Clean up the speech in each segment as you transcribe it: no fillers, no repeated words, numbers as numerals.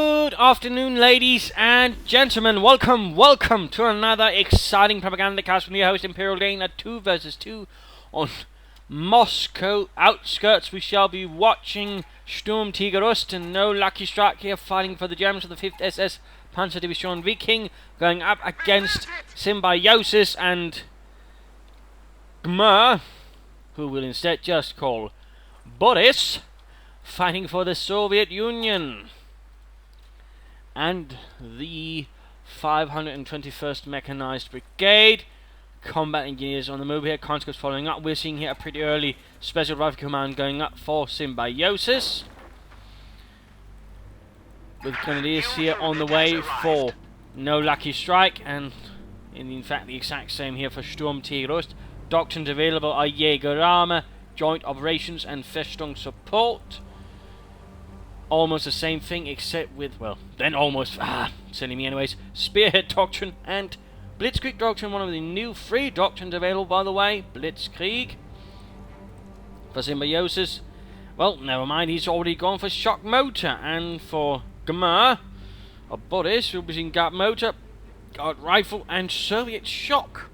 Good afternoon, ladies and gentlemen. Welcome to another exciting Propagandacast from your host Imperial Dane. 2 versus 2 on Moscow outskirts. We shall be watching Sturmtigerost and Noluckystrike here fighting for the Germans of the 5th SS Panzer Division Viking, going up against Symbiosis and Gmur, who will instead just call Boris, fighting for the Soviet Union. And the 521st Mechanized Brigade. Combat engineers on the move here. Conscripts following up. We're seeing here a pretty early Special Rifle Command going up for Symbiosis, with grenadiers here on the way for Noluckystrike, and in fact the exact same here for Sturmtigerost. Doctrines available are Jägerarme, Joint Operations and Festung Support. Almost the same thing, except with, well, then almost, silly me anyways, Spearhead Doctrine and Blitzkrieg Doctrine, one of the new 3 doctrines available, by the way. Blitzkrieg. For Symbiosis, well, never mind, he's already gone for Shock Motor. And for Gmur, or Boris, we'll be seeing Guard Motor, Guard Rifle and Soviet Shock.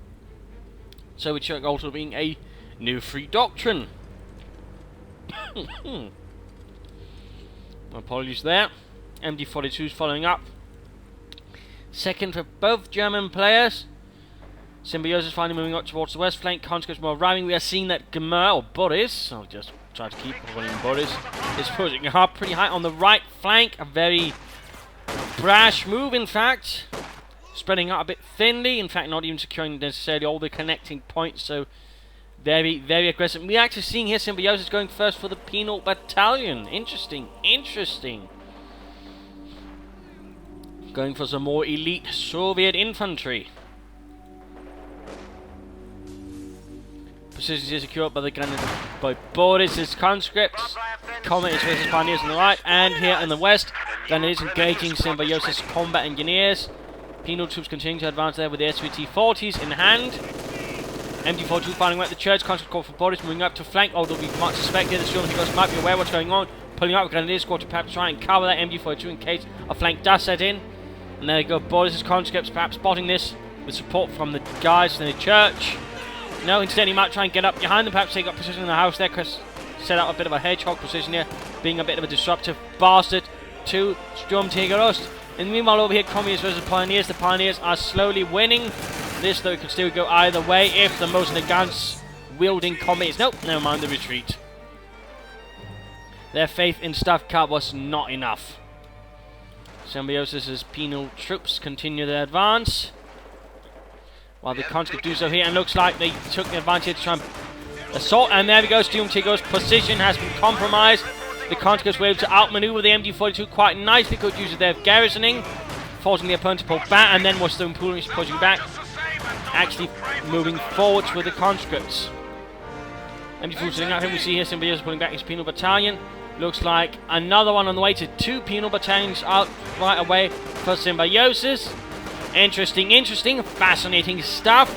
Soviet Shock also being a new 3 doctrine. Apologies there. MD42 is following up. Second for both German players. Symbiosis finally moving up towards the west flank. Conscripts more arriving. We are seeing that Gmur, or Boris, I'll just try to keep calling him Boris, is pushing up pretty high on the right flank. A very brash move, in fact. Spreading out a bit thinly. In fact, not even securing necessarily all the connecting points. So very, very aggressive. We're actually seeing here Symbiosis going first for the Penal Battalion. Interesting. Going for some more elite Soviet infantry. Positions here secured by by Boris's conscripts. Combat is versus pioneers on the right, and here in the west, Grenadiers engaging Symbiosis combat engineers. Penal troops continuing to advance there with the SVT-40s in hand. MD42 firing right at the church. Conscript call for Boris, moving up to flank, although we might suspect here the Sturmtigerost might be aware of what's going on. Pulling up a Grenadier squad to perhaps try and cover that MD42 in case a flank does set in. And there you go, Boris's conscripts perhaps spotting this with support from the guys in the church. No, instead he might try and get up behind them, perhaps take up position in the house there, because set out a bit of a hedgehog position here, being a bit of a disruptive bastard to Sturmtigerost. And meanwhile over here, Communists versus Pioneers. The Pioneers are slowly winning this, though it could still go either way if the most guns wielding Communists. Nope, never mind the retreat. Their faith in Stavka was not enough. Symbiosis' penal troops continue their advance, while the conscripts do so here, and looks like they took the advantage to try and assault. And there we go, Sturmtigerost's position has been compromised. The conscripts were able to outmaneuver the MD42 quite nicely, good use of their garrisoning, forcing the opponent to pull back, and then was the Imperials pushing back, actually moving forwards with the conscripts. MD42 sitting out here, we see here Symbiosis pulling back his penal battalion. Looks like another one on the way to 2 penal battalions out right away for Symbiosis. Interesting, fascinating stuff.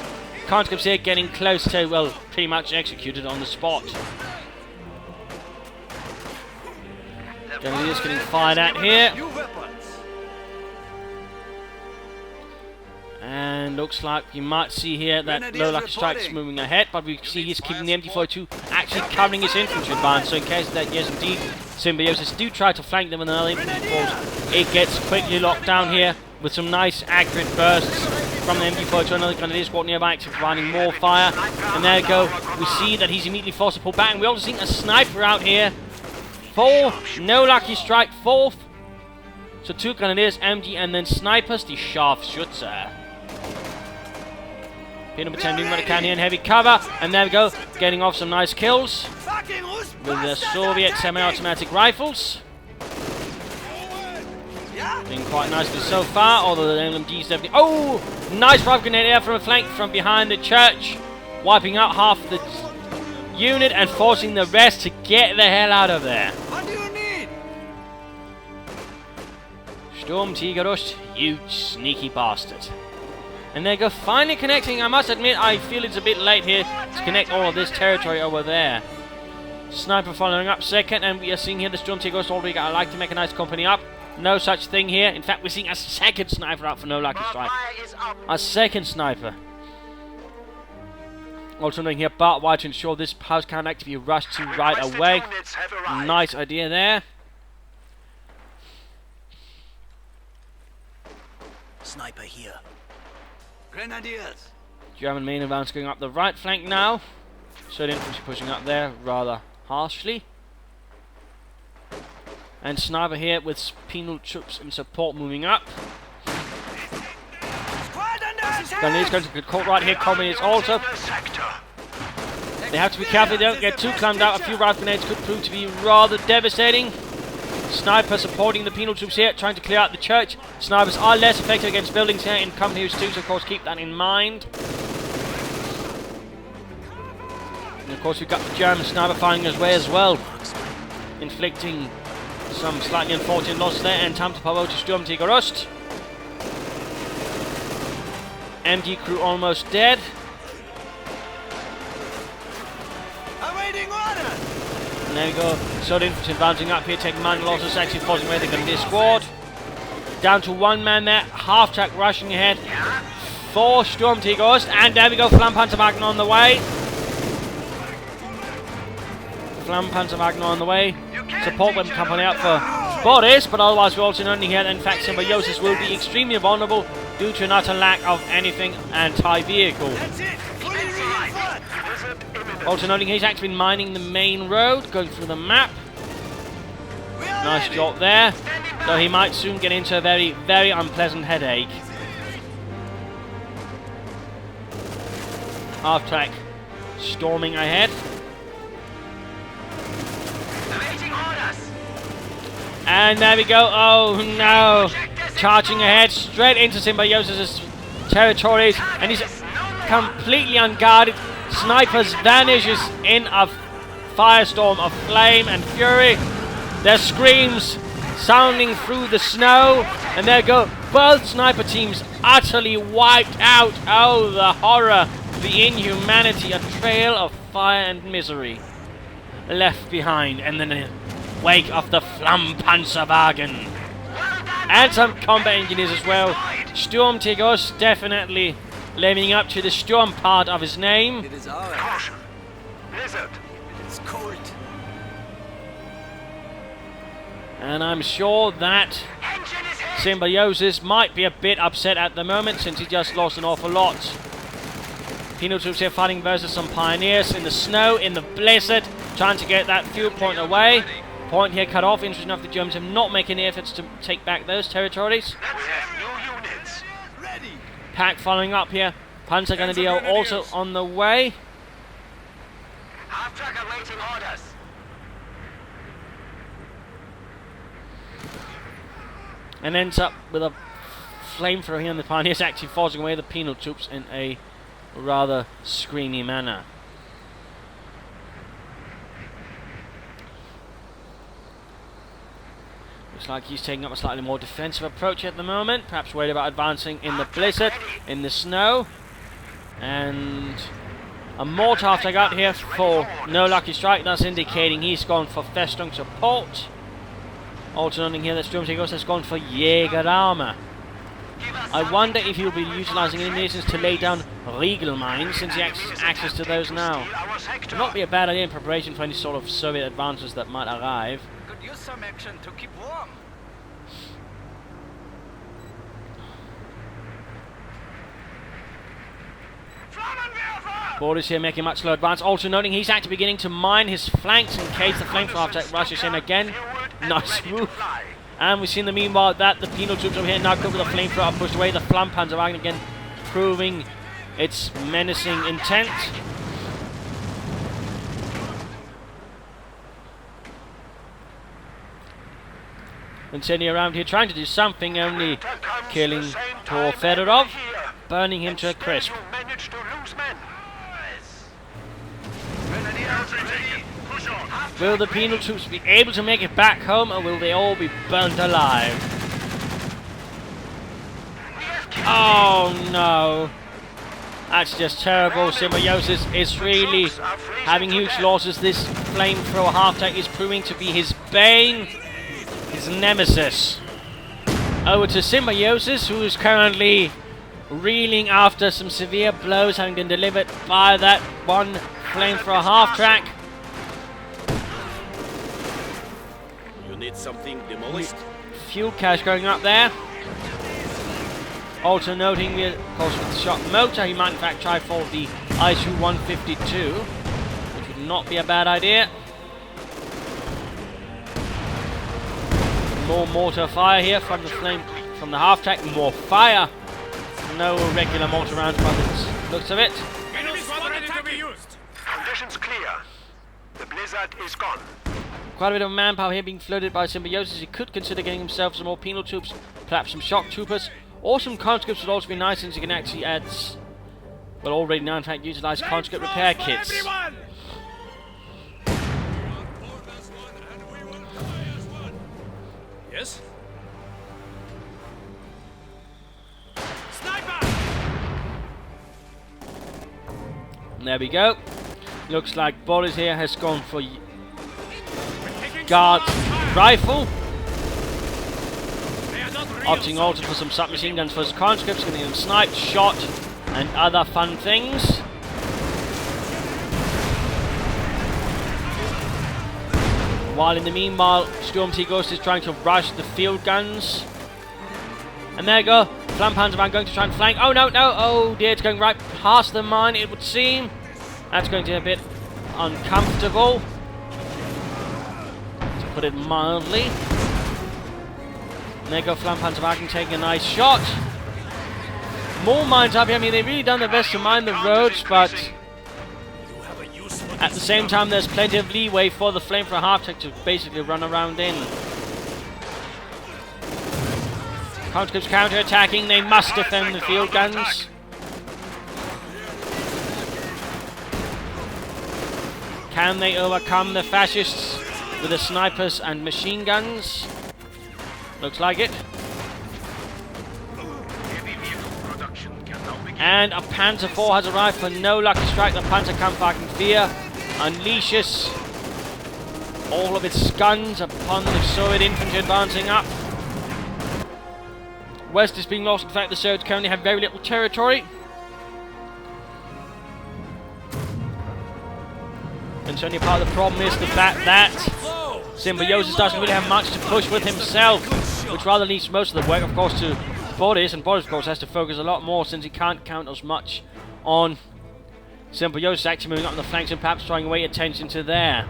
Conscripts here getting close to, well, pretty much executed on the spot. Grenadiers getting fired at here. And looks like you might see here that Noluckystrike is moving ahead, but we see he's keeping the MD42 actually covering his infantry advance. So in case that, yes indeed, Symbiosis do try to flank them with another infantry force, it gets quickly locked down here with some nice accurate bursts from the MD42. Another Grenadier squad nearby actually providing more fire. And there you go, we see that he's immediately forced to pull back. And we also see a sniper out here for Noluckystrike 4th. So 2 Grenadiers, MD, and then snipers, the Scharfschütze. Penal battalion doing what it can here in heavy cover, and there we go, getting off some nice kills with the Soviet semi-automatic rifles. Doing quite nicely so far, although the LMG's definitely... Oh! Nice rifle grenade air from a flank from behind the church, wiping out half the unit and forcing the rest to get the hell out of there. What do you need? Sturmtigerost, you sneaky bastard. And there you go, finally connecting. I must admit, I feel it's a bit late here to connect all of this territory over there. Sniper following up second, and we are seeing here the Sturmtigerost already got a light mechanized company up. No such thing here. In fact, we're seeing a second sniper out for Noluckystrike. A second sniper. Also noting here, barbed wire to ensure this house can't actually be rushed to right away. Nice idea there. Sniper here. Grenadiers. German main advance going up the right flank now. So the infantry pushing up there rather harshly. And sniper here with penal troops in support moving up. Grenadiers going to get caught right here. Communists also. They have to be careful they don't get too clammed out. A few rifle grenades could prove to be rather devastating. Sniper supporting the penal troops here, trying to clear out the church. Snipers are less effective against buildings here in companies too, so of course keep that in mind. And of course we've got the German sniper finding his way as well, inflicting some slightly unfortunate losses there, and time to pop out to Sturmtigerost. MG crew almost dead. Awaiting orders. And there we go. So the infantry advancing up here, taking minor losses, actually forcing away the Grenadier squad. Down to one man there, half track rushing ahead for Sturmtigerost, and there we go, Flammenpanzerwagen on the way. Flammenpanzerwagen on the way. Support weapon company out for Boris, but otherwise we're also noting here that in fact Symbiosis will be extremely vulnerable due to an utter lack of anything anti-vehicle. Also noting he's actually been mining the main road, going through the map. Nice job there. Though he might soon get into a very, very unpleasant headache. Half track storming ahead. And there we go. Oh no! Charging ahead straight into Symbiosis' territories, and he's completely unguarded. Snipers vanishes in a firestorm of flame and fury. Their screams sounding through the snow, and there go both sniper teams utterly wiped out. Oh, the horror, the inhumanity, a trail of fire and misery left behind, and then the wake of the Flammenpanzerwagen. And some combat engineers as well. Sturmtigerost definitely living up to the Sturm part of his name. It is our caution. Blizzard. It's cold. And I'm sure that Symbiosis might be a bit upset at the moment since he just lost an awful lot. Penal troops here fighting versus some pioneers in the snow, in the blizzard, trying to get that fuel point away. Point here cut off. Interesting enough, the Germans have not made any efforts to take back those territories. Pack following up here. Panzer Grenadier also on the way. Half-track awaiting orders. And ends up with a flamethrower here, and the pioneers actually forcing away the penal troops in a rather screamy manner. Looks like he's taking up a slightly more defensive approach at the moment, perhaps worried about advancing in the blizzard, in the snow. And a mortar after I got here for Noluckystrike, that's indicating he's gone for Festung support. Also noting here that Sturmtigerost has gone for Jäger armor. I wonder if he'll be utilizing any munitions to lay down Riegel mines, since he has access to those now. Would not be a bad idea in preparation for any sort of Soviet advances that might arrive. Could use some action to keep warm. Boris here making much slow advance. Also noting he's actually beginning to mine his flanks in case the flamethrower attack rushes in again. Nice move. And we've seen the meanwhile that the penal troops over here now cover the flamethrower pushed away. The Flammenpanzerwagen again proving its menacing intent. Continuing around here trying to do something, only killing poor Fedorov, burning him to a crisp. Will the penal troops be able to make it back home, or will they all be burnt alive? Oh no! That's just terrible. Symbiosis is really having huge losses. This flamethrower half-tank is proving to be his bane, his nemesis. Over to Symbiosis, who is currently reeling after some severe blows having been delivered by that one flamethrower half-track. You need something demolished? Fuel cache going up there. Also noting, of course, with the shock motor, he might in fact try for the ISU-152, which would not be a bad idea. More mortar fire here from the half-track. More fire. No regular mortar rounds by the looks of it. Conditions clear. The blizzard is gone. Quite a bit of manpower here being floated by Symbiosis. He could consider getting himself some more penal troops, perhaps some shock troopers, or some conscripts would also be nice since he can actually add, well, already now in fact utilize conscript repair kits. Yes? And there we go. Looks like Boris here has gone for guard rifle. Opting also for some submachine guns for his conscripts, getting them sniped, shot, and other fun things. While in the meanwhile, Sturmtigerost is trying to rush the field guns. And there you go. Flammpanzerman going to try and flank. Oh no, no, oh dear, it's going right past the mine, it would seem. That's going to be a bit uncomfortable, to put it mildly. And there you go, Flammpanzerwagen taking a nice shot. More mines up here. I mean, they've really done their best to mine the roads, but at the same time, there's plenty of leeway for the flamethrower half-track to basically run around in. Conscripts counter-attacking. They must defend the field guns. Can they overcome the fascists with the snipers and machine guns? Looks like it. And a Panzer IV has arrived for Noluckystrike. The Panzerkampfwagen 4 unleashes all of its guns upon the Soviet infantry advancing up. West is being lost. In fact, the Soviets currently have very little territory. And certainly part of the problem is the fact that Symbiosis doesn't really have much to push with himself, which rather leaves most of the work, of course, to Boris, and Boris, of course, has to focus a lot more since he can't count as much on Symbiosis actually moving up on the flanks and perhaps trying away attention to there.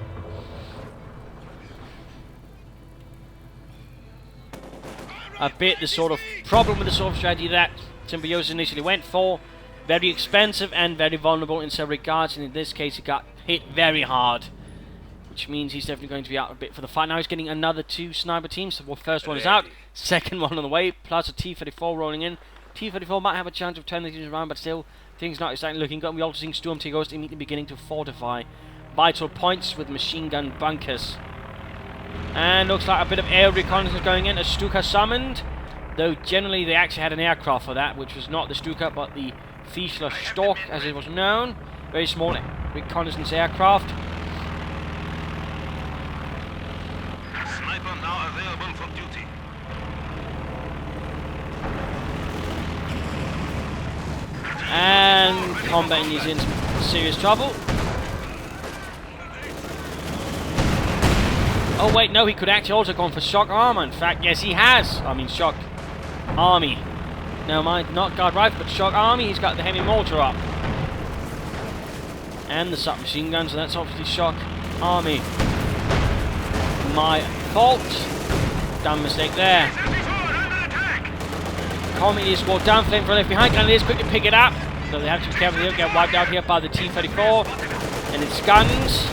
A bit the sort of problem with the sort of strategy that Symbiosis initially went for. Very expensive and very vulnerable in several regards, and in this case he got hit very hard, which means he's definitely going to be out a bit for the fight. Now he's getting another 2 sniper teams. The first one is out, second one on the way, plus a T-34 rolling in. T-34 might have a chance of turning things around, but still, things not exactly looking good. We also seeing Sturmtigerost immediately beginning to fortify vital points with machine gun bunkers. And looks like a bit of air reconnaissance going in. A Stuka summoned, though generally they actually had an aircraft for that, which was not the Stuka, but the Fischler Stork, as it was known. Very small reconnaissance aircraft. Sniper now available for duty. And combat is in some serious trouble. Oh wait, no, he could actually also gone for shock armor. In fact, yes, he has. I mean, shock army. No, mind, not guard rifle, but shock army. He's got the heavy mortar up. And the submachine guns, so that's obviously shock army. My fault. Dumb mistake there. Comedy squad down, flamethrower left behind. Cannoneers quickly pick it up. So they have to be careful, they don't get wiped out here by the T-34 and its guns.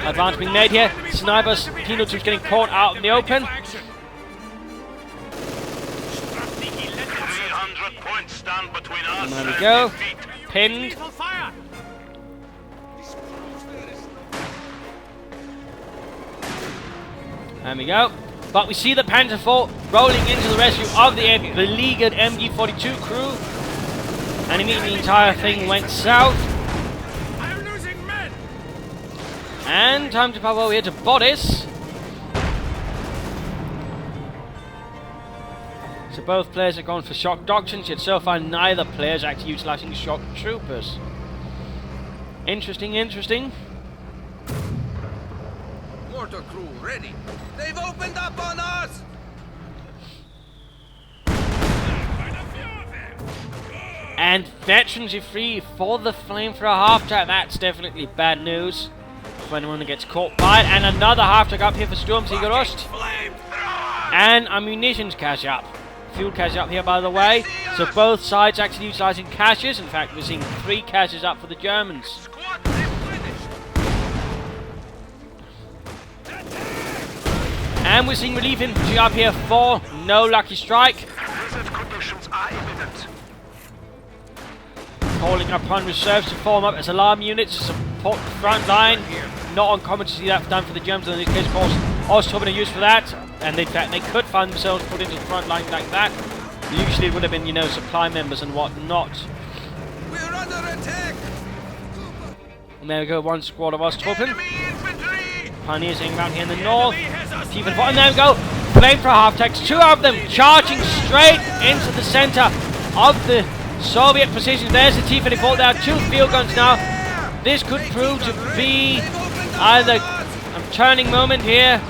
Advance being made here. Snipers, penal troops getting caught out in the open. 300 points stand between us. And there we go. Pinned. There we go. But we see the Panzer IV rolling into the rescue of the beleaguered MG-42 crew. And immediately the entire thing went south. And time to pop over here to Boris. So both players are going for shock doctrines, yet so far neither player is actually utilising shock troopers. Interesting, interesting. Mortar crew ready. They've opened up on us! And veterans are free for the flamethrower half-track. That's definitely bad news for anyone that gets caught by it. And another half-track up here for Sturmtigerost. And ammunitions cache up. Fuel cache up here, by the way. So both sides actually utilising caches. In fact, we're seeing 3 caches up for the Germans. And we're seeing relief infantry up here for Noluckystrike. Calling upon reserves to form up as alarm units to support the front line. Not uncommon to see that done for the Germans, and in this case, of course, Osthofen are used for that. And in fact, they could find themselves put into the front line like that. Usually it would have been, you know, supply members and whatnot. We're under attack! And there we go, one squad of Osthofen. Pioneers hanging around here in the north. Keep it far, and there we go. Flamethrower half-tracks, 2 of them charging straight into the centre of the Soviet position. There's the T-34. There are 2 field guns now. This could prove to be either a turning moment here.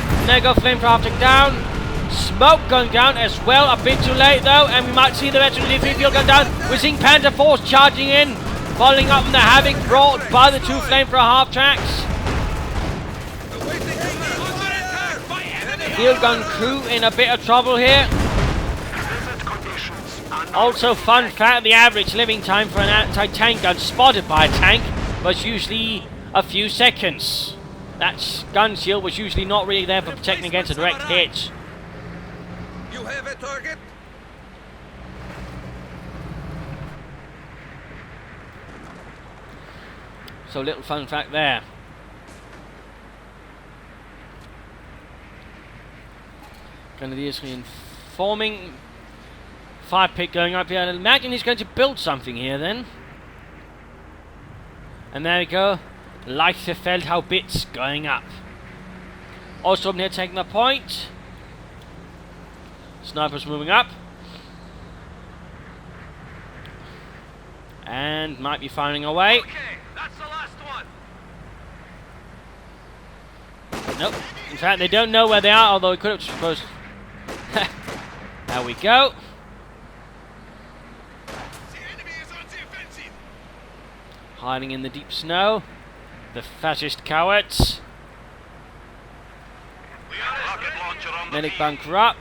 And there go, flamethrower half-track down. Smoke gun down as well. A bit too late though, and we might see the veteran D3 field gun down. We're seeing Panzer Force charging in, following up on the havoc brought by the 2 flamethrower half-tracks. Field gun crew in a bit of trouble here. Also, fun fact, the average living time for an anti-tank gun spotted by a tank was usually a few seconds. That gun shield was usually not really there for protecting against a direct hit. You have a target? So, little fun fact there. Grenadiers reinforming. 5-pick going up here. I imagine he's going to build something here then. And there we go. Leichte Feldhaubitz going up. Also up here taking the point. Snipers moving up. And might be firing away. Okay, that's the last one. Nope. In fact, they don't know where they are, although we could have supposed. There we go. Hiding in the deep snow. The fascist cowards. Medic bunker up.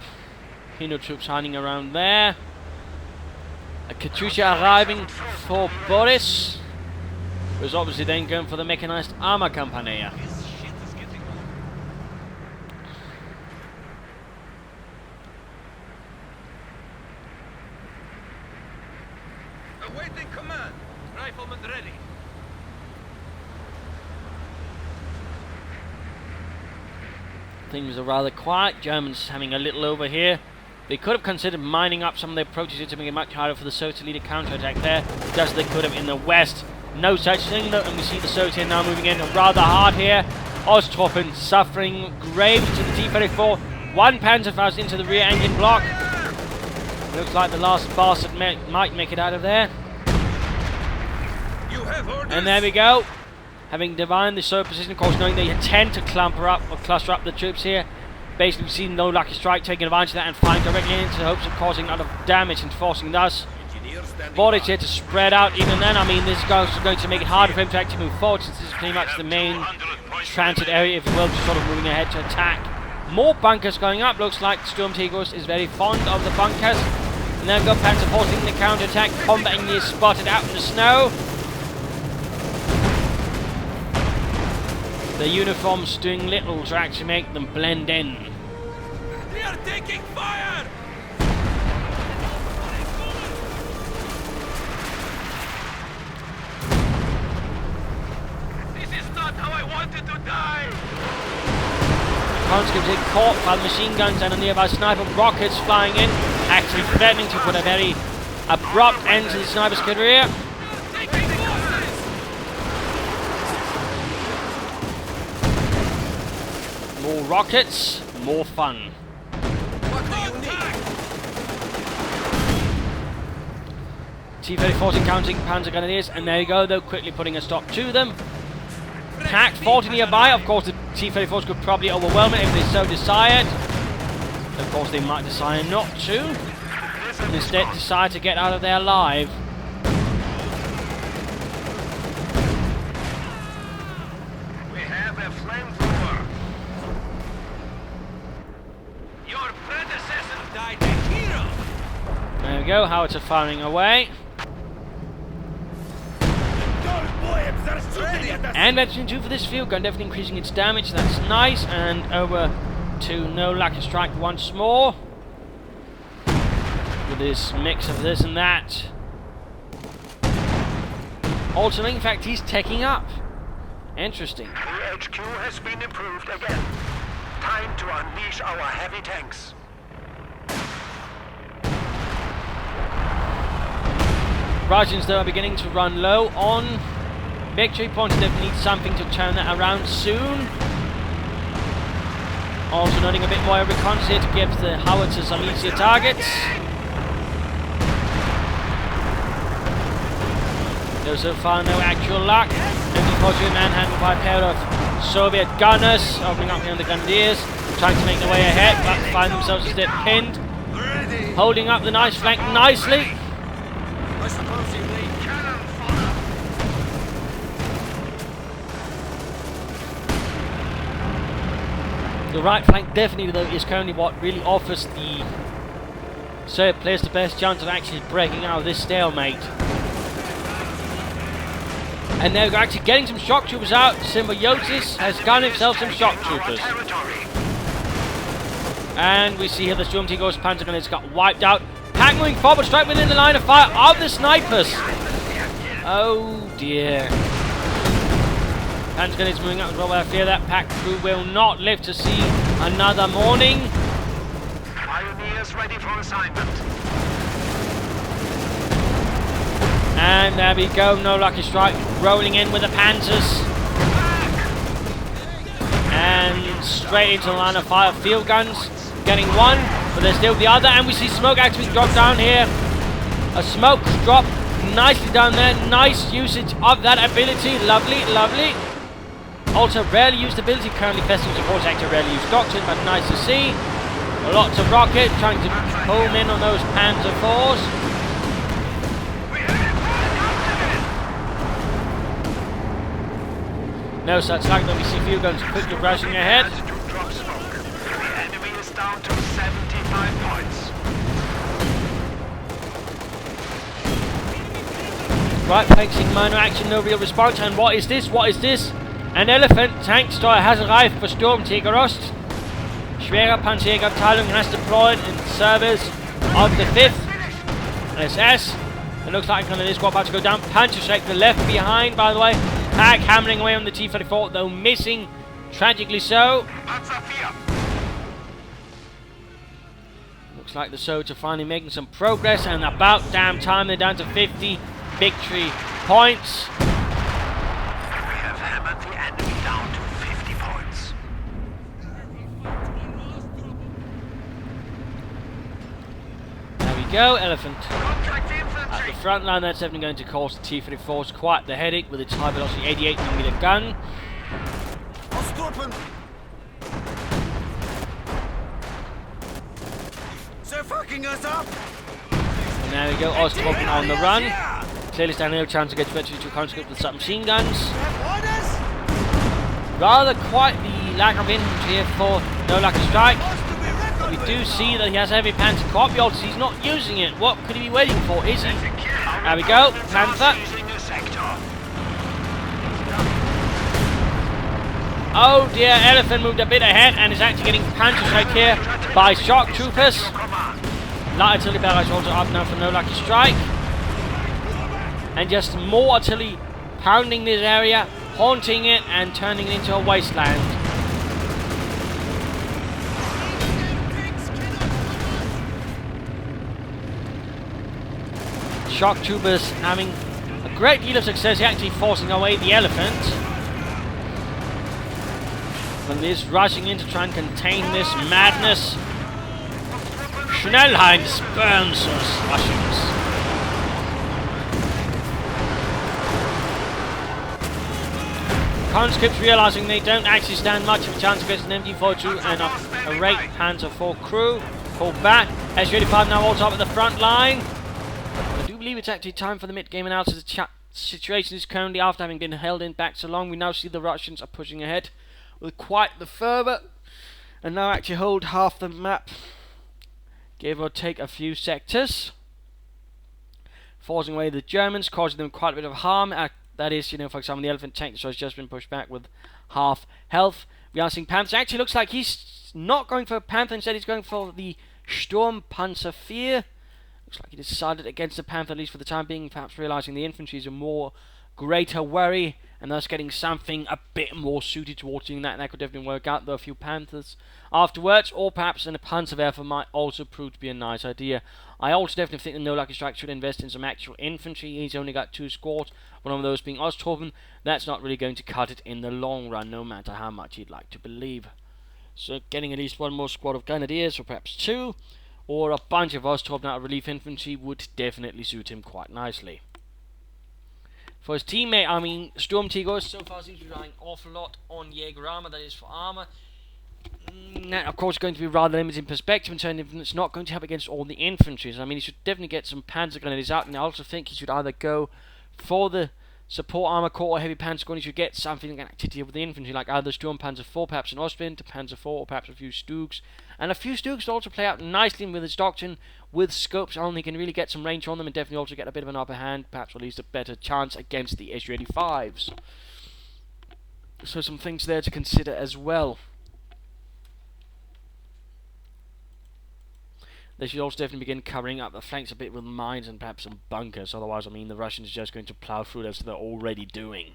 Hino troops hiding around there. A Katyusha arriving for Boris. Who's obviously then going for the mechanized armor company. Awaiting command. Rifleman ready. Things are rather quiet. Germans having a little over here. They could have considered mining up some of their approaches here to make it much harder for the Soviets to lead a counterattack there, just as they could have in the west. No such thing though, and we see the Soviets here now moving in rather hard here. Osthofen suffering gravely to the T-34. 1 Panzerfaust into the rear engine block. Looks like the last bastard might make it out of there. You have orders. And there we go. Having divined the Soviet position, of course, knowing they tend to cluster up the troops here. Basically, we've seen Noluckystrike taking advantage of that and firing directly into the hopes of causing a lot of damage and forcing thus Boris here to spread out. Even then, I mean, this is going to make it harder for him to actually move forward, since this is pretty much the main transit area, if you will, just sort of moving ahead to attack. More bunkers going up. Looks like Sturmtigerost is very fond of the bunkers. And then we've got Panzer forcing the counterattack, combating is spotted out in the snow. The uniforms doing little to actually make them blend in. They are taking fire! This is not how I wanted to die! Conscripts get caught by the machine guns and a nearby sniper rockets flying in, actually threatening to put a very abrupt end to the sniper's career. More rockets, more fun. What do you need? T-34s encountering panzer grenadiers, and there you go, though, quickly putting a stop to them. Pack 40 nearby. Of course, the T-34s could probably overwhelm it if they so desired. Of course, they might decide not to, and instead decide to get out of there alive. We have a flamethrower. Your predecessor died a hero. There we go, Howitzers firing away. And Veteran 2 for this field gun, definitely increasing its damage, that's nice. And over to Noluckystrike once more. With this mix of this and that. Alternate, in fact, he's taking up. Interesting. CoH2 has been improved again. Time to unleash our heavy tanks. Russians, though, are beginning to run low on victory points. They need something to turn that around soon. Also noting a bit more reconnaissance here to give the howitzers some easier targets. Though so far no actual luck. And unfortunately manhandled by a pair of Soviet gunners, opening up here on the grenadiers, trying to make their way ahead, but find themselves instead pinned. Holding up the nice flank nicely. I suppose you need cannon fodder. The right flank definitely, though, is currently what really offers the Soviet players the best chance of actually breaking out of this stalemate. And they're actually getting some shock troopers out. Symbiosis has gotten himself some shock troopers. And we see here the Sturmtigerost panzer grenadiers got wiped out. Pack moving forward, straight within the line of fire of the snipers. Oh dear. Panzer grenadiers moving up as well, but I fear that pack crew will not live to see another morning. Pioneers ready for assignment. And there we go, Noluckystrike rolling in with the panzers. And straight into the line of fire field guns. Getting one, but there's still the other, and we see smoke actually drop down here. A smoke drop nicely down there. Nice usage of that ability. Lovely, lovely. Also, rarely used ability. Currently, Festival Support Actor rarely used Doctrine, but nice to see. Lots of rocket trying to home in on those Panzer IVs. No such luck, though we see field guns quickly rushing ahead. Down to 75 points. Right flank seeing minor action, no real response. And what is this? What is this? An elephant tank destroyer has arrived for Sturmtigerost. Schwere Panzerabteilung has deployed in service of the 5th SS. It looks like one of this squad about to go down. Panzerstrike the left behind, by the way. Pack hammering away on the T-34, though missing, tragically so. Looks like the Soviets are finally making some progress, and about damn time they're down to 50 victory points. We have hammered the enemy down to 50 points. There we go, Elephant at the front line. That's definitely going to cause the T-34s quite the headache with its high velocity 88mm gun. They're fucking us up. And there we go, Osttroppen on the run. Clearly standing no chance to get virtually two conscripts with submachine guns. Rather quite the lack of infantry here for Noluckystrike. But we do see that he has a heavy panzer corpus. He's not using it. What could he be waiting for? Is he? There we go, Panther. Oh dear, Elephant moved a bit ahead and is actually getting Panzerstrike here by shock troopers. Light artillery barrage also up now for Noluckystrike. And just more artillery pounding this area, haunting it and turning it into a wasteland. Shock troopers having a great deal of success, actually forcing away the Elephant. And is rushing in to try and contain this madness. Schnellheit Sturmtigerost Russians. conscripts realising they don't actually stand much of a chance against an MG42 and a Rate Panzer IV crew. Pulled back. SU-85 now also up at the front line. I do believe it's actually time for the mid-game analysis. The situation is currently, after having been held in back so long, we now see the Russians are pushing ahead with quite the fervour and now actually hold half the map, give or take a few sectors, forcing away the Germans, causing them quite a bit of harm. That is, you know, for example, the Elephant tank has just been pushed back with half health. We are seeing Panther. Actually looks like he's not going for a Panther, instead he's going for the Sturmpanzer IV. Looks like he decided against the Panther, at least for the time being, perhaps realising the infantry is a more greater worry, and thus getting something a bit more suited towards doing that, and that could definitely work out, though a few Panthers afterwards, or perhaps in a Panzerwerfer might also prove to be a nice idea. I also definitely think that Noluckystrike should invest in some actual infantry. He's only got 2 squads, one of those being Osthofen. That's not really going to cut it in the long run, no matter how much he'd like to believe. So getting at least one more squad of Grenadiers, or perhaps 2, or a bunch of Osthofen out of relief infantry would definitely suit him quite nicely. For his teammate, I mean, Sturmtigerost so far seems to be relying an awful lot on Jaeger armor, that is for armor. That, of course, is going to be rather limited in perspective, in terms of it's not going to help against all the infantry. So, I mean, he should definitely get some Panzer Grenadiers out, and I also think he should either go for the support armor corps or heavy Panzer squad. He should get something to deal with the infantry, like either Sturmpanzer IV, perhaps an Ostwind, a Panzer IV, or perhaps a few Stugs. And a few Stugs also play out nicely with his doctrine. With scopes on, he can really get some range on them and definitely also get a bit of an upper hand, perhaps at least a better chance against the SU-85s. So some things there to consider as well. They should also definitely begin covering up the flanks a bit with mines and perhaps some bunkers. Otherwise, I mean, the Russians are just going to plough through as they're already doing.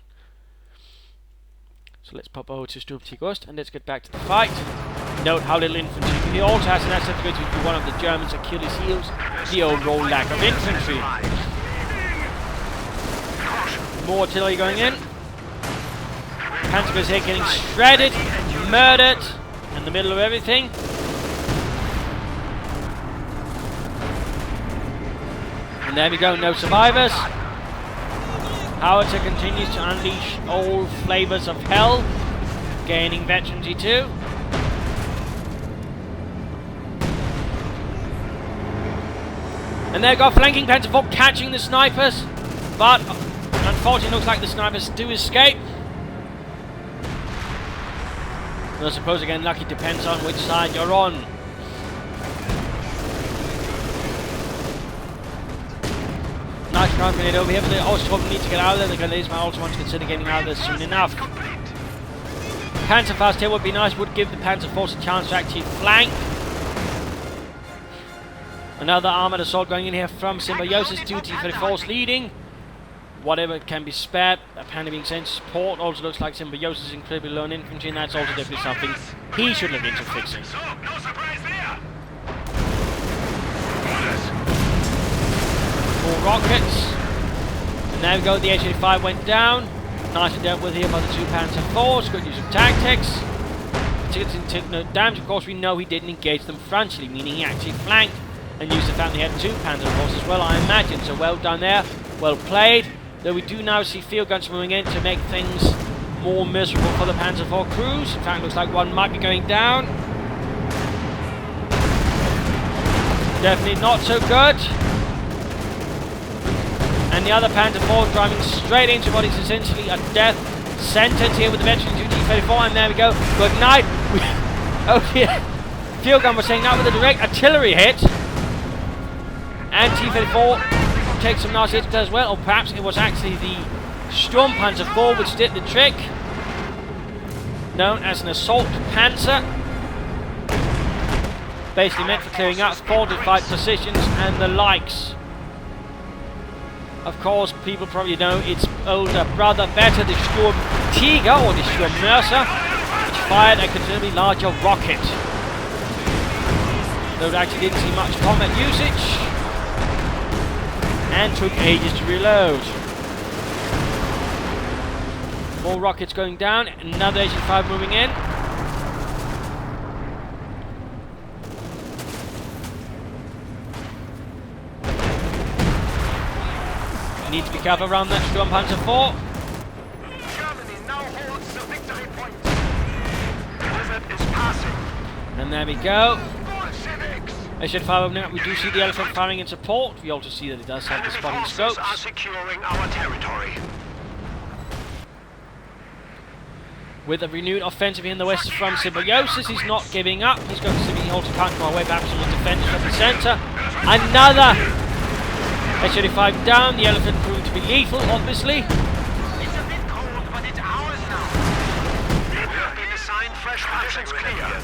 So let's pop over to Sturmtigerost and let's get back to the fight. Note how little infantry he also has, and that's going to be one of the Germans' Achilles heels, the overall lack of infantry. More artillery going in. Panzers here getting shredded, murdered, in the middle of everything. And there we go, no survivors. Howitzer continues to unleash all flavours of hell, gaining veterancy too. And there go flanking Panzer IV catching the snipers, but unfortunately looks like the snipers do escape. And I suppose again, lucky depends on which side you're on. Nice ground grenade over here, but they also need to get out of there. The Grenadiers might also want to consider getting out of there soon enough. Panzer fast here would be nice, would give the Panzer Force a chance to actually flank. Another armoured assault going in here from Symbiosis, duty for the force leading. Whatever can be spared, apparently being sent to support. Also looks like Symbiosis is incredibly low in infantry, and that's also definitely something he should look into fixing. More rockets. And there we go, the H-85 went down. Nicely dealt with here by the 2 Panzer IVs. Good use of tactics. Particularly took no damage. Of course, we know he didn't engage them frontally, meaning he actually flanked and used the fact that he had 2 Panzer IVs as well, I imagine. So well done there, well played. Though we do now see field guns moving in to make things more miserable for the Panzer IV crews. In fact, looks like one might be going down. Definitely not so good. And the other Panzer IV driving straight into what is essentially a death sentence here with the veteran T-34, and there we go. Good night. Oh dear. Field gun was saying that with a direct artillery hit. And T-34 takes some nice hits as well, or perhaps it was actually the Sturmpanzer IV which did the trick. Known as an assault panzer. Basically meant for clearing out fortified positions and the likes. Of course, people probably know its older brother better, the Sturmtiger or the Sturmmercer, which fired a considerably larger rocket. Though it actually didn't see much combat usage and took ages to reload. More rockets going down, another H-85 moving in. Need to be careful around that Sturmpanzer IV. Germany now holds And there we go. As you fire opening up, we do see the elephant firing in support. We also see that it does have the spotting scopes. Are securing our territory. With a renewed offensive in the west from Symbiosis, he's not giving up. He's going to simply hold to counter our way back to the defenders of the centre. Another S-35 down. The elephant proved to be lethal, obviously. It's a bit cold, but it's ours now. We have been assigned fresh positions clear.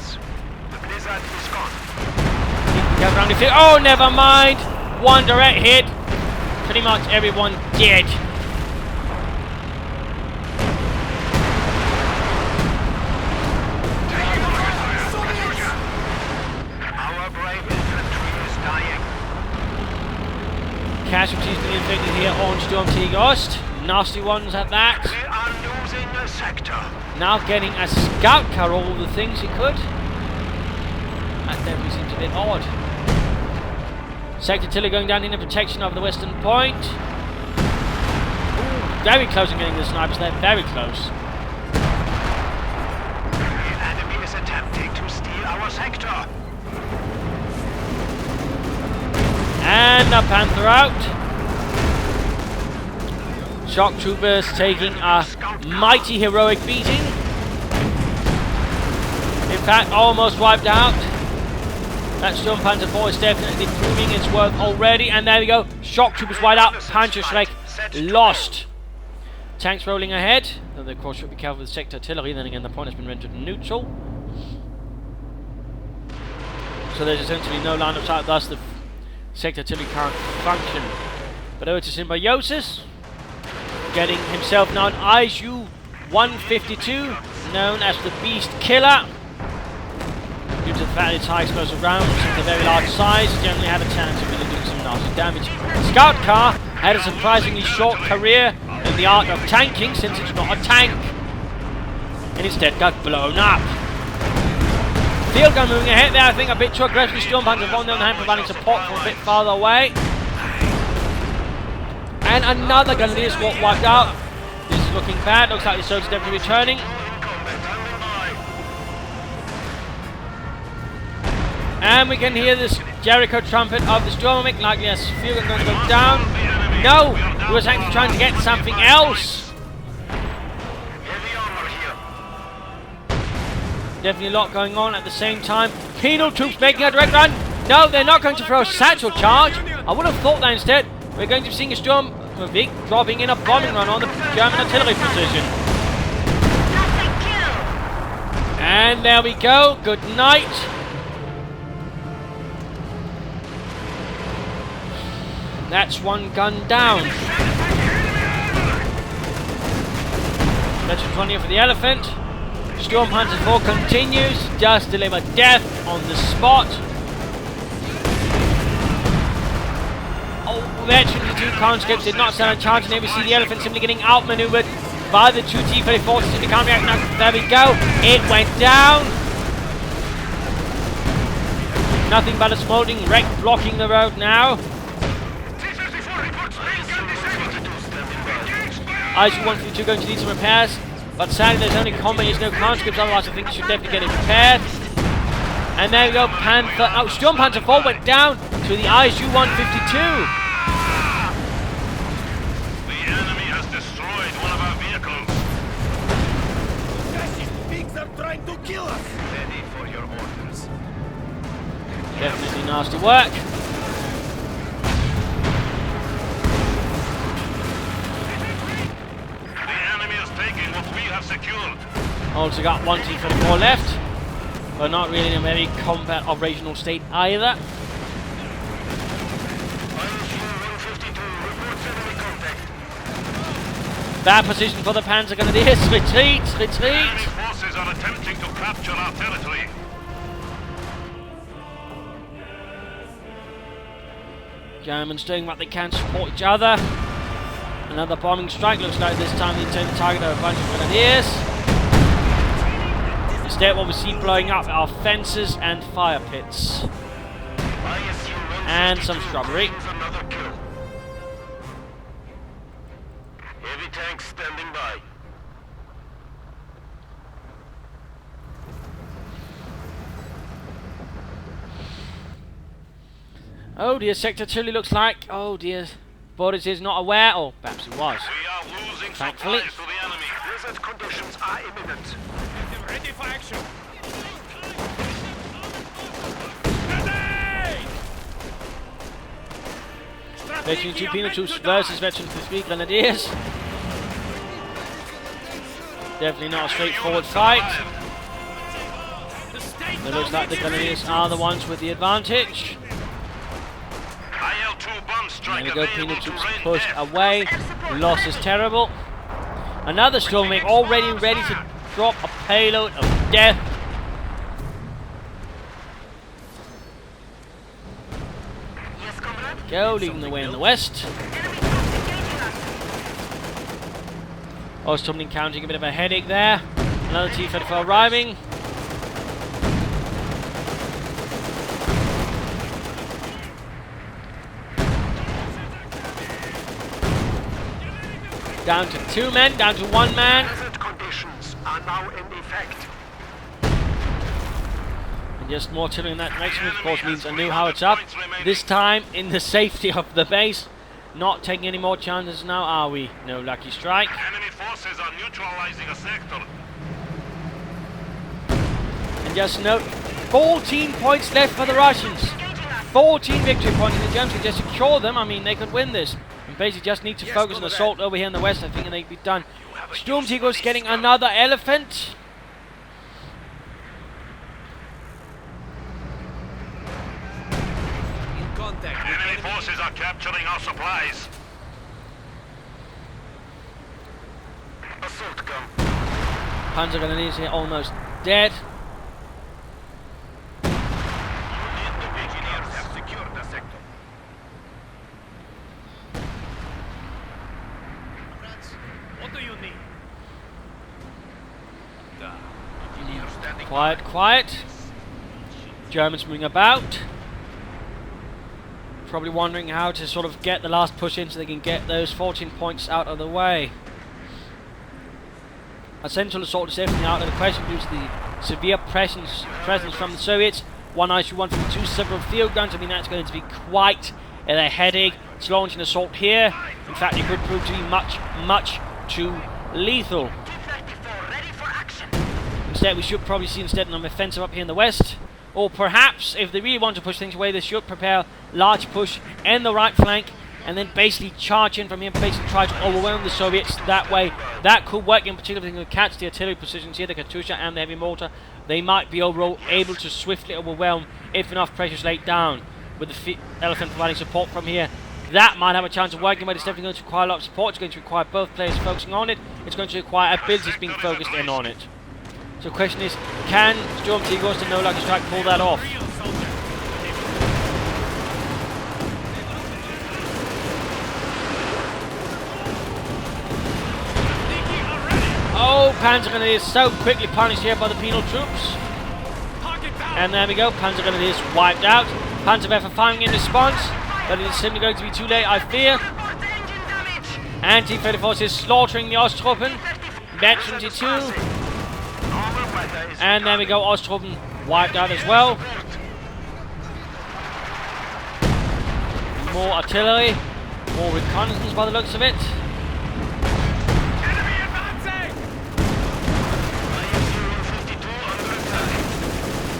The blizzard is gone. Go around the field. Oh, never mind. One direct hit. Pretty much everyone dead. Our brave infantry is dying. Casualties being inflicted here on Sturmtigerost. Nasty ones at that. We are losing a sector. Now getting a scout car, all the things he could. That definitely seems a bit odd. Sector Tiller going down in the protection of the western point. Ooh, very close in getting the snipers there, very close. The enemy is attempting to steal our sector. And a Panther out. Shock Troopers taking a mighty heroic beating. In fact, almost wiped out. That Sturm Panzer 4 is definitely proving its worth already. And there we go. Shock Troopers wide out. Panzerschreck lost. Tanks rolling ahead. Though they of course should be careful with sector artillery. Then again, the point has been rendered neutral. So there's essentially no line of sight. Thus the sector artillery can't function. But over to Symbiosis. Getting himself now an ISU-152. Known as the Beast Killer. Due to the fact it's high explosive rounds and the very large size, generally have a chance of really doing some nasty damage. Scout car had a surprisingly short career in the art of tanking, since it's not a tank, and instead got blown up. Field gun moving ahead there, I think a bit too aggressively. Sturm Panzer on the other hand providing support from a bit farther away. And another gun is what wiped out. This is looking bad, looks like the soldiers definitely returning. And we can hear this Jericho trumpet of the Stormwick, like yes, field gun going to go down. No, he was actually trying to get something else. Definitely a lot going on at the same time. Penal troops making a direct run. No, they're not going to throw a satchel charge. I would have thought that instead. We're going to be seeing a Sturmwick dropping in a bombing run on the German artillery position. And there we go. Good night. That's one gun down. Veteran 20 for the elephant. Sturm Panzer 4 continues. Just deliver death on the spot. Oh, Veteran 2 conscripts did not stand a chance, and here we see the elephant simply getting outmaneuvered by the two T-34s in the counterattack. Now, there we go. It went down. Nothing but a smoldering wreck blocking the road now. ISU-152 going to need some repairs, but sadly there's only combat, there's no conscripts, otherwise I think it should definitely get it repaired. And there we go, Panther, oh, Sturm Panzer 4 went down to the ISU-152. The enemy has destroyed one of our vehicles. Pigs are trying to kill us. Ready for your orders. Definitely nasty work. Also got one T-34 left, but not really in a very combat operational state either. Bad position for the Panzer Grenadiers. Retreat, retreat. Forces are attempting to capture our territory. Germans doing what they can to support each other. Another bombing strike. Looks like this time they intend to target a bunch of Grenadiers. Instead, what we see blowing up are fences and fire pits. And some shrubbery. Heavy tanks standing by. Oh dear, Sector 2 looks like... Oh dear. Boris is not aware, or perhaps he was. We are losing Thankfully. supplies to the enemy. Blizzard conditions are imminent. Ready for action. Veteran 2 Penal Troops versus Veteran 3 Grenadiers. Definitely not a straightforward fight. It looks like the Grenadiers are the ones with the advantage. There we go, Penal Troops pushed away. Loss is terrible. Another Stormwing already ready to drop a payload of death. Go, leading the way in the west. Ostrom encountering a bit of a headache there. Another T-34 arriving. Down to 2 men, down to 1 man. Blizzard conditions are now in effect. And just more artillery in that direction, which of course means a new howitzer up. This time in the safety of the base. Not taking any more chances now, are we? No lucky strike. Enemy forces are neutralizing a sector. And just note, 14 points left for the Russians. 14 victory points, and the Germans could just secure them. I mean, they could win this. And basically just need to focus on assault over here in the west, I think, and they'd be done. Sturmtigerost getting another elephant. Enemy forces are capturing our supplies. Assault gun. Panzer Grenadiers here almost dead. The engineers have secured the sector. What do you need? The engineers standing Quiet, quiet. Germans moving about. Probably wondering how to sort of get the last push in so they can get those 14 points out of the way. A central assault is definitely out of the question due to the severe presence from the Soviets. One ISU-152, several field guns. I mean, that's going to be quite a headache. It's launching an assault here. In fact, it could prove to be much, much too lethal. Instead, we should probably see instead an offensive up here in the west. Or perhaps, if they really want to push things away, they should prepare a large push in the right flank and then basically charge in from here and basically try to overwhelm the Soviets that way. That could work, in particular if they can catch the artillery positions here, the Katyusha and the heavy mortar. They might be overall able to swiftly overwhelm if enough pressure is laid down with the elephant providing support from here. That might have a chance of working, but it's definitely going to require a lot of support. It's going to require both players focusing on it. It's going to require abilities being focused in on it. So the question is, can Sturmtigerost and Noluckystrike pull that off? Oh, Panzer Grenadiers so quickly punished here by the penal troops. And there we go, Panzer Grenadiers wiped out. Panzerwerfer firing in response, but it is simply going to be too late, I fear. Anti-30 forces slaughtering the Osttruppen. Veteran 2. And there we go, Osttruppen wiped out as well. More artillery, more reconnaissance by the looks of it.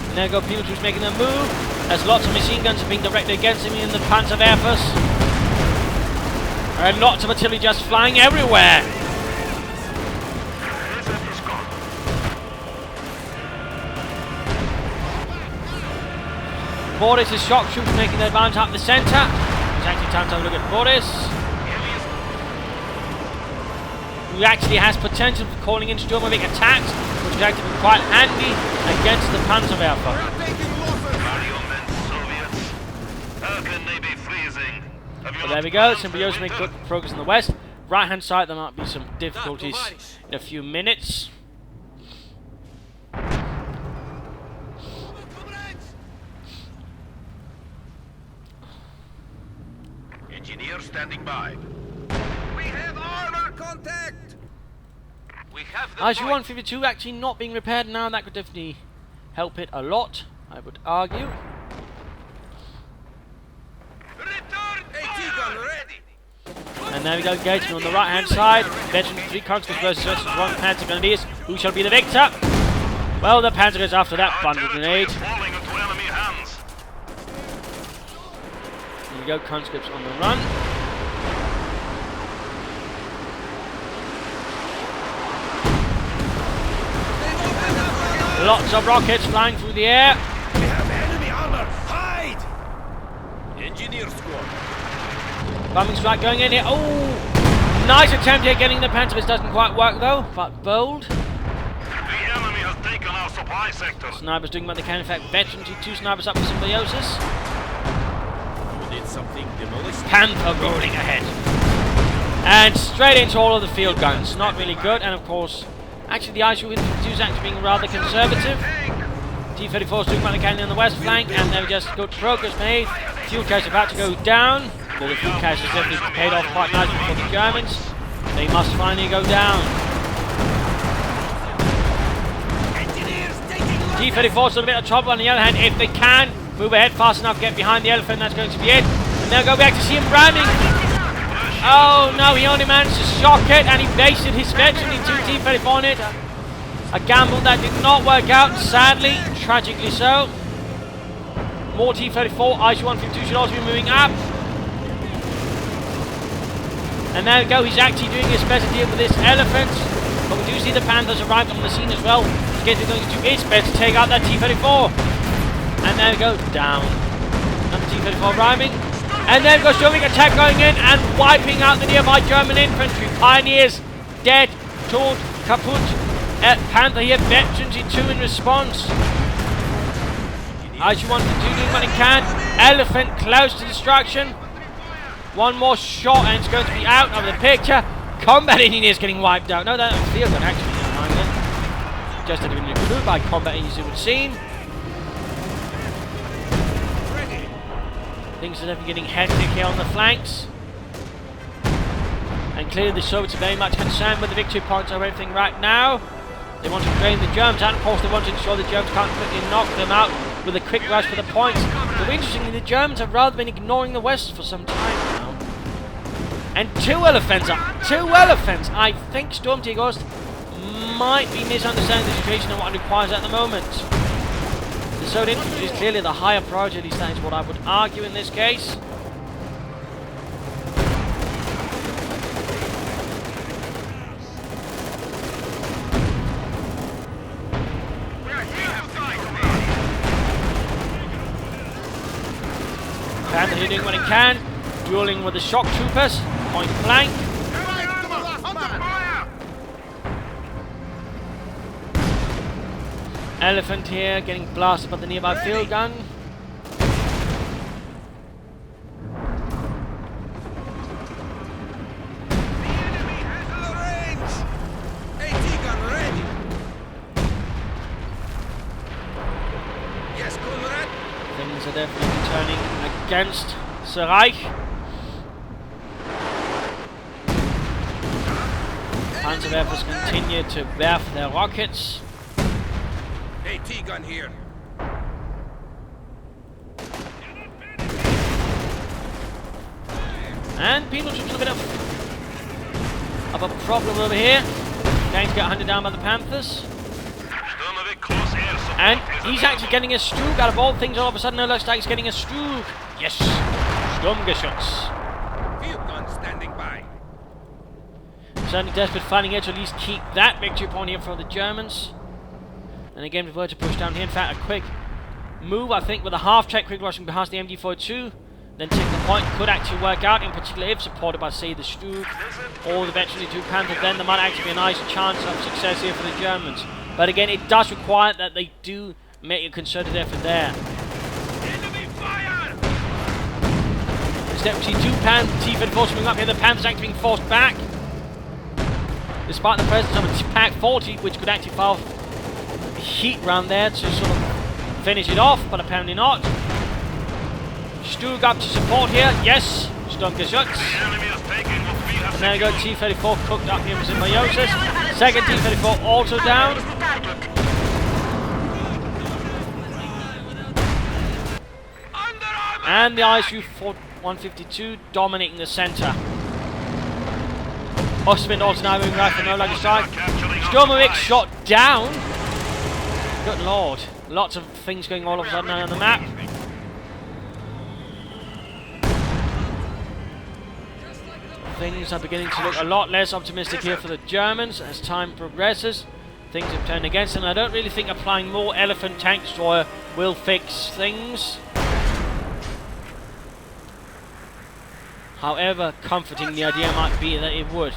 And there go penal troops making their move, as lots of machine guns are being directed against him in the Panzerwerfers. And lots of artillery just flying everywhere. Boris' shock troops making their advance up the centre. It's actually time to have a look at Boris, who actually has potential for calling in Sturmovik attacks, which is actually quite handy against the Panzerwerfer. But there we go, Symbiosis making good progress in the west. Right hand side, there might be some difficulties in a few minutes. Engineer standing by. We have armor contact. We have the ISU-152 actually not being repaired now. That could definitely help it a lot, I would argue. there we go, engagement on the right hand side. Veteran 3 conscripts versus 1 panzer grenadiers. Who shall be the victor? Well, the panzer goes after that bundle grenade. Falling into enemy hands. There we go, conscripts on the run. Lots of rockets flying through the air. We have enemy armor. Hide! Engineer squad. Bombing strike going in here. Oh! Nice attempt here getting the panzer. This doesn't quite work though, but bold. The enemy has taken our supply sector. Snipers doing what they can. In fact, veterans, 2 snipers up for Symbiosis. You need something demolished? Panther rolling ahead. And straight into all of the field guns. Not really good, and of course, actually the ISU infantry is actually being rather conservative. T-34 is doing what they can on the west flank, and they've just good progress made. Fuel cache is about to go down. Well, the fuel cache has definitely paid off quite nicely for the Germans. They must finally go down. T-34 still a bit of trouble. On the other hand, if they can move ahead fast enough, get behind the elephant, that's going to be it. And they'll go back to see him ramming. Oh no, he only managed to shock it, and he basted his veteran into T-34 on it. A gamble that did not work out, sadly, tragically so. More T-34, IC-152 should also be moving up. And there we go, he's actually doing his best to deal with this elephant. But we do see the Panthers arrived on the scene as well. He's going to do his best to take out that T-34. And there we go, down. Another T-34 arriving. And then we've got Sturming attack going in and wiping out the nearby German infantry. Pioneers dead, torn, kaput. Panther here, veterans in 2 in response. IC-152 doing what it can. Elephant close to destruction. One more shot and it's going to be out of the picture. Combat engineers getting wiped out. No, that field gun actually behind it. Just had been recruited by combat engineers, it would seem. Things are definitely getting hectic here on the flanks. And clearly the Soviets are very much concerned with the victory points of everything right now. They want to drain the Germans, and of course they want to ensure the Germans can't quickly knock them out with a quick rush for the points. But interestingly, the Germans have rather been ignoring the West for some time now. And 2 elephants up. 2 elephants! I think Sturmtigerost might be misunderstanding the situation and what it requires at the moment. The Soviet infantry is clearly the higher priority, at least that is what I would argue in this case. Panther here doing what he can, dueling with the shock troopers, point blank. Elephant here getting blasted by the nearby field gun. Things are definitely turning against Reich. Panzerwerfers continue to werf their rockets. AT-gun here. And penal troops a bit of a problem over here. Going to get hunted down by the Panthers. And he's actually getting a Strug out of all things. All of a sudden, Noluckystrike is getting a Strug. Yes, Sturmgeschütz. Field gun standing by. Certainly desperate fighting here to at least keep that victory point here for the Germans. And again, we were to push down here. In fact, a quick move, I think, with a half-track quick rushing past the MG42. Then take the point could actually work out, in particular if supported by, say, the Strug or the veteran 2 Panther. Then there might actually be a nice chance of success here for the Germans. But again, it does require that they do make a concerted effort there. Enemy fire! There's definitely 2 T-34 coming up here. The Panthers actually being forced back. Despite the presence of a Pack 40, which could actually fire heat round there to sort of finish it off, but apparently not. Strug up to support here. Yes, Sturmgeschütz. And there we go, T-34 cooked up here with Symbiosis. Second T-34 also down. And the ISU-152 dominating the center. Ostwind also now moving right for Noluckystrike. Sturmtigerost shot down. Good lord. Lots of things going all of a sudden on the map. Things are beginning to look a lot less optimistic here for the Germans as time progresses. Things have turned against them. I don't really think applying more Elephant tank destroyer will fix things. However comforting the idea might be that it would.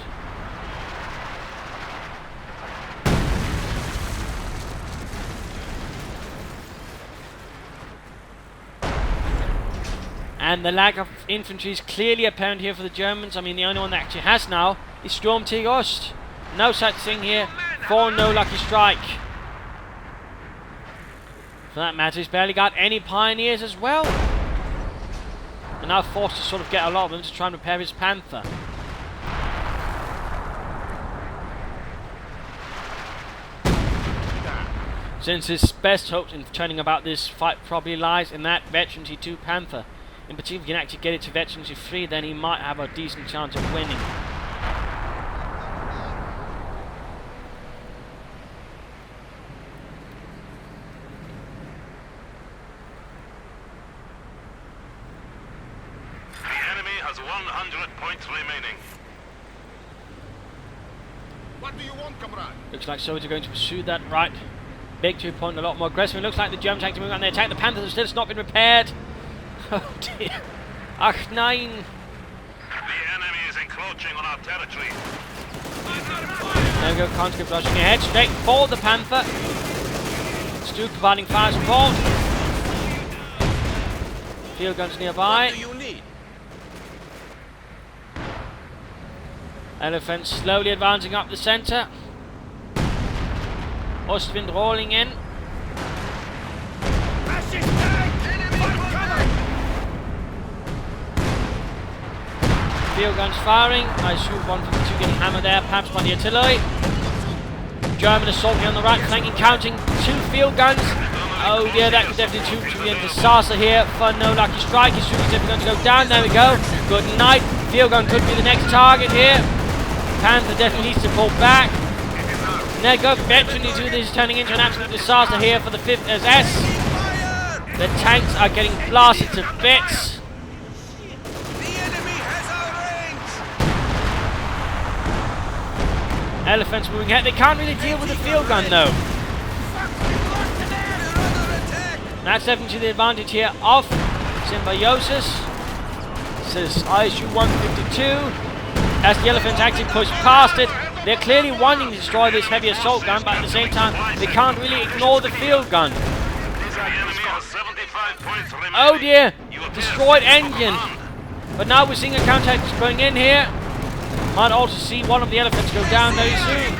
And the lack of infantry is clearly apparent here for the Germans. I mean, the only one that actually has now is Sturmtigerost. No such thing here for Noluckystrike. For that matter, he's barely got any pioneers as well. And now forced to sort of get a lot of them to try and repair his Panther. Since his best hopes in turning about this fight probably lies in that Veterancy 2 Panther. In particular, if he can actually get it to Veterancy 3, then he might have a decent chance of winning. The enemy has 100 points remaining. What do you want, comrade? Looks like Soviets are going to pursue that right victory point a lot more aggressively. It looks like the Germans are moving on. They attack the Panthers, have still not been repaired. Oh dear. Ach nein. The enemy is encroaching on our territory. There we go, conscript rushing ahead, straight for the Panther. Stu providing fire support. Field guns nearby. What do you need? Elephants slowly advancing up the centre. Ostwind rolling in. Field guns firing. I assume 152 getting hammered there, perhaps by the artillery. German assault here on the right, flanking, counting 2 field guns. Oh dear, that could definitely be a disaster here for Noluckystrike. His shooting is going to go down. There we go. Good night. Field gun could be the next target here. Panther definitely needs to pull back. And there we go. Veterancy 2 is turning into an absolute disaster here for the 5th SS. The tanks are getting blasted to bits. Elephants moving ahead. They can't really deal with the field gun though. That's definitely the advantage here of Symbiosis. This is ISU 152. As the Elephants actually push past it, they're clearly wanting to destroy this heavy assault gun, but at the same time, they can't really ignore the field gun. Oh dear! Destroyed engine! But now we're seeing a counterattack going in here. Might also see one of the Elephants go down very soon.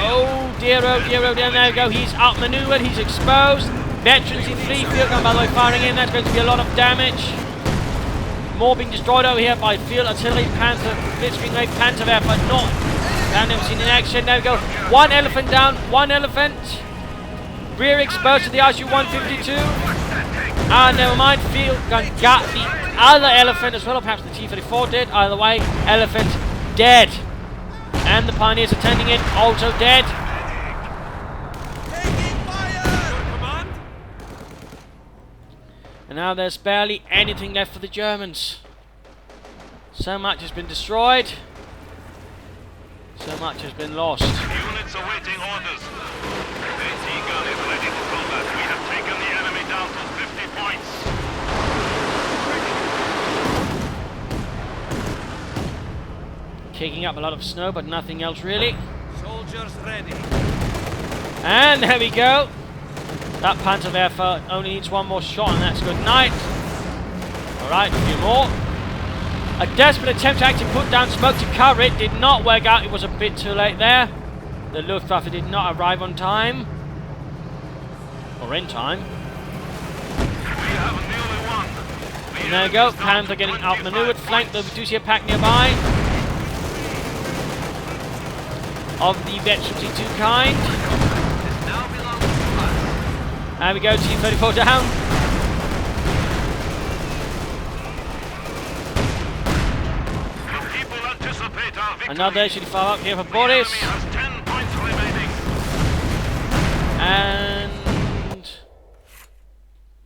Oh dear, oh dear, oh dear. There we go. He's outmaneuvered. He's exposed. Veterancy 3 field gun, by the way, firing in. That's going to be a lot of damage. More being destroyed over here by field artillery, Panther, Blitzkrieg Raid, Panther there, but not. I've never seen in action. There we go. 1 elephant down. 1 elephant. Rear exposed to the ISU 152. Ah, never mind. Field gun got the other elephant as well, or perhaps the T-34 did. Either way, elephant dead. And the pioneers are turning in, also dead. And now there's barely anything left for the Germans. So much has been destroyed. So much has been lost. Units awaiting orders. The AT gun is ready for combat. We have taken the enemy down to 50 points. Kicking up a lot of snow, but nothing else really. Soldiers ready. And there we go. That Panzerwerfer only needs 1 more shot, and that's good night. Alright, a few more. A desperate attempt to actually put down smoke to cover it did not work out. It was a bit too late there. The Luftwaffe did not arrive on time. Or in time. We have nearly won. And there we go. Panther getting outmaneuvered. Flanked the Medusa pack nearby. Of the Veterancy 2 kind. There we go, T-34 down. Another should far up here for Boris. The enemy has 10 points remaining. And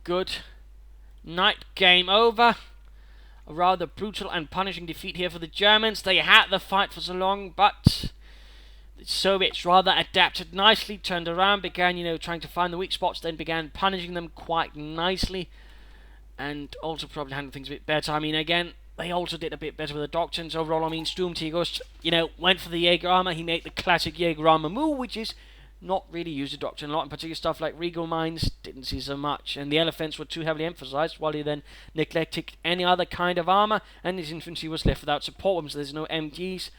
good night, game over. A rather brutal and punishing defeat here for the Germans. They had the fight for so long, but the Soviets rather adapted nicely, turned around, began, trying to find the weak spots, then began punishing them quite nicely, and also probably handled things a bit better. I mean, again, they also did a bit better with the doctrines. Overall, I mean, Sturmtigerost, went for the Jaeger armor. He made the classic Jaeger armor move, which is not really used in doctrine a lot. In particular, stuff like Regal mines, didn't see so much. And the elephants were too heavily emphasized, while he then neglected any other kind of armor, and his infantry was left without support weapons. There's no MGs,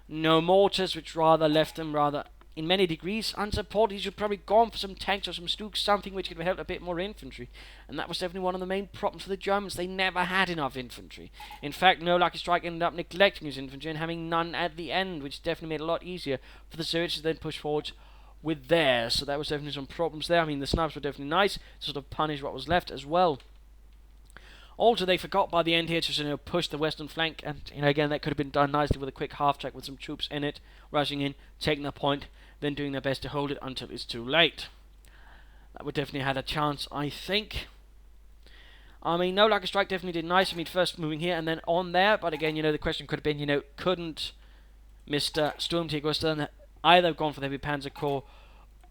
no mortars, which rather left them rather, in many degrees, unsupported. He should probably gone for some tanks or some Stooks, something which could have helped a bit more infantry. And that was definitely one of the main problems for the Germans. They never had enough infantry. In fact, Noluckystrike ended up neglecting his infantry and having none at the end, which definitely made it a lot easier for the Soviets to then push forward with theirs. So that was definitely some problems there. I mean, the snipers were definitely nice to sort of punish what was left as well. Also, they forgot by the end here to push the western flank, and again, that could have been done nicely with a quick half-track with some troops in it, rushing in, taking the point, then doing their best to hold it until it's too late. That would definitely had a chance, I think. I mean, Noluckystrike definitely did nice. I mean, first moving here and then on there, but again, the question could have been, couldn't Mr. Sturmtigerost then either have gone for the heavy panzer corps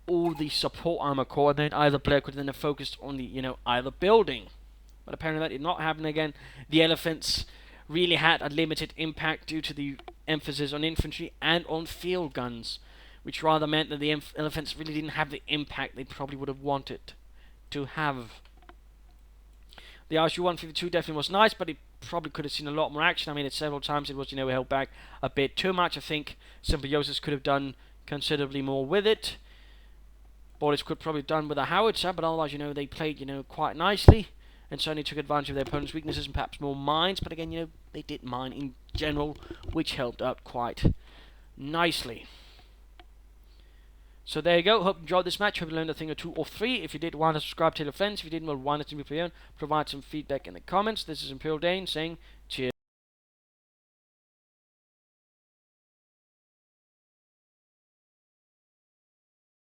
or the support armor corps, and then either player could then have focused on the, either building. But apparently that did not happen again. The elephants really had a limited impact due to the emphasis on infantry and on field guns, which rather meant that the elephants really didn't have the impact they probably would have wanted to have. The RSU-152 definitely was nice, but it probably could have seen a lot more action. I mean, several times it was, held back a bit too much. I think Symbiosis could have done considerably more with it. Boris could probably have done with a howitzer, but otherwise, they played, quite nicely, and certainly took advantage of their opponent's weaknesses and perhaps more mines. But again, they did mine in general, which helped out quite nicely. So there you go. Hope you enjoyed this match. Hope you learned a thing or two or three. If you did, why not subscribe, tell your friends. If you didn't, well, why not do me for your own? Provide some feedback in the comments. This is Imperial Dane saying cheers.